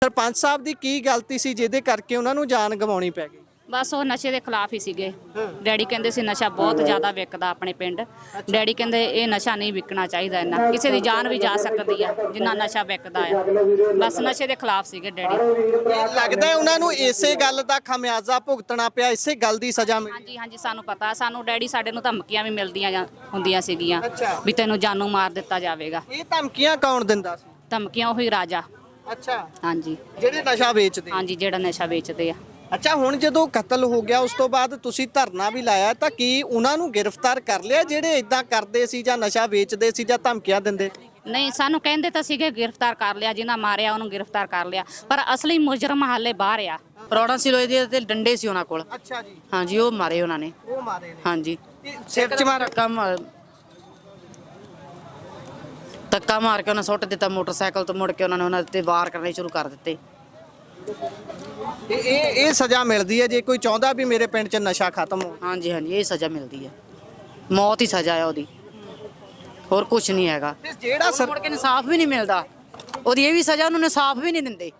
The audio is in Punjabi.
ਸਰਪੰਚ ਸਾਹਿਬ ਦੀ ਕੀ ਗਲਤੀ ਸੀ ਜਿਹਦੇ ਕਰਕੇ ਉਹਨਾਂ ਨੂੰ ਜਾਨ ਗਵਾਉਣੀ ਪੈ ਗਈ? ਬਸ ਉਹ ਨਸ਼ੇ ਦੇ ਖਿਲਾਫ ਹੀ ਸੀਗੇ। ਡੈਡੀ ਕਹਿੰਦੇ ਸੀ ਨਸ਼ਾ ਬਹੁਤ ਜ਼ਿਆਦਾ ਵਿਕਦਾ ਆਪਣੇ ਪਿੰਡ। ਡੈਡੀ ਕਹਿੰਦੇ ਇਹ ਨਸ਼ਾ ਨਹੀਂ ਵਿਕਣਾ ਚਾਹੀਦਾ, ਇੰਨਾ ਕਿਸੇ ਦੀ ਜਾਨ ਵੀ ਜਾ ਸਕਦੀ ਆ ਜਿੰਨਾ ਨਸ਼ਾ ਵਿਕਦਾ ਆ। ਬਸ ਨਸ਼ੇ ਦੇ ਖਿਲਾਫ ਸੀਗੇ ਡੈਡੀ। ਇਹ ਲੱਗਦਾ ਹੈ ਉਹਨਾਂ ਨੂੰ ਇਸੇ ਗੱਲ ਦਾ ਖਮਿਆਜ਼ਾ ਭੁਗਤਣਾ ਪਿਆ, ਇਸੇ ਗੱਲ ਦੀ ਸਜ਼ਾ ਮਿਲੀ। ਹਾਂਜੀ ਹਾਂਜੀ, ਸਾਨੂੰ ਪਤਾ। ਸਾਨੂੰ ਡੈਡੀ ਸਾਡੇ ਨੂੰ ਧਮਕੀਆਂ ਵੀ ਮਿਲਦੀਆਂ ਹੁੰਦੀਆਂ ਸੀਗੀਆਂ ਅੱਛਾ। ਵੀ ਤੈਨੂੰ ਜਾਨੋਂ ਮਾਰ ਦਿੱਤਾ ਜਾਵੇਗਾ। ਇਹ ਧਮਕੀਆਂ ਕੌਣ ਦਿੰਦਾ ਸੀ? ਧਮਕੀਆਂ ਉਹੀ ਰਾਜਾ। ਅੱਛਾ, ਹਾਂਜੀ ਜਿਹੜੇ ਨਸ਼ਾ ਵੇਚਦੇ। ਹਾਂਜੀ, ਜਿਹੜਾ ਨਸ਼ਾ ਵੇਚਦੇ ਆ। ਅੱਛਾ, ਹੁਣ ਜਦੋਂ ਕਤਲ ਹੋ ਗਿਆ ਉਸ ਤੋਂ ਬਾਅਦ ਤੁਸੀਂ ਧਰਨਾ ਵੀ ਲਾਇਆ, ਤਾਂ ਕੀ ਉਹਨਾਂ ਨੂੰ ਗ੍ਰਿਫਤਾਰ ਕਰ ਲਿਆ ਜਿਹੜੇ ਇਦਾਂ ਕਰਦੇ ਸੀ ਜਾਂ ਨਸ਼ਾ ਵੇਚਦੇ ਸੀ ਜਾਂ ਧਮਕੀਆਂ ਦਿੰਦੇ? ਨਹੀਂ, ਸਾਨੂੰ ਕਹਿੰਦੇ ਤਾਂ ਸੀਗੇ ਗ੍ਰਿਫਤਾਰ ਕਰ ਲਿਆ, ਜਿਨ੍ਹਾਂ ਮਾਰਿਆ ਉਹਨੂੰ ਗ੍ਰਿਫਤਾਰ ਕਰ ਲਿਆ, ਪਰ ਅਸਲੀ ਮੁਜਰਮ ਹਾਲੇ ਬਾਹਰ ਆ। ਰੋੜਾ ਸੀ ਲੋਹੇ ਦੇ ਤੇ ਡੰਡੇ ਸੀ ਉਹਨਾਂ ਕੋਲ। ਅੱਛਾ ਜੀ, ਹਾਂਜੀ, ਉਹ ਮਾਰੇ ਉਹਨਾਂ ਨੇ। ਉਹ ਮਾਰੇ ਨੇ? ਹਾਂਜੀ, ਸਿਰ 'ਚ ਮਾਰ ਧੱਕਾ ਮਾਰ ਕੇ ਉਹਨਾਂ ਸੁੱਟ ਦਿੱਤਾ ਮੋਟਰਸਾਈਕਲ ਤੋਂ। ਮੁੜ ਕੇ ਉਹਨਾਂ ਤੇ ਵਾਰ ਕਰਨੇ ਸ਼ੁਰੂ ਕਰ ਦਿੱਤੇ। ਇਹ ਸਜ਼ਾ ਮਿਲਦੀ ਹੈ ਜੇ ਕੋਈ ਚਾਹੁੰਦਾ ਵੀ ਮੇਰੇ ਪਿੰਡ 'ਚ ਨਸ਼ਾ ਖਤਮ ਹੋ? ਹਾਂਜੀ ਹਾਂਜੀ, ਇਹ ਸਜ਼ਾ ਮਿਲਦੀ ਹੈ। ਮੌਤ ਹੀ ਸਜ਼ਾ ਹੈ ਉਹਦੀ, ਹੋਰ ਕੁਝ ਨਹੀਂ ਹੈਗਾ। ਜਿਹੜਾ ਮੁੜ ਕੇ ਇਨਸਾਫ ਵੀ ਨਹੀਂ ਮਿਲਦਾ ਉਹਦੀ। ਇਹ ਵੀ ਸਜ਼ਾ ਉਹਨੂੰ ਇਨਸਾਫ ਵੀ ਨਹੀਂ ਦਿੰਦੇ।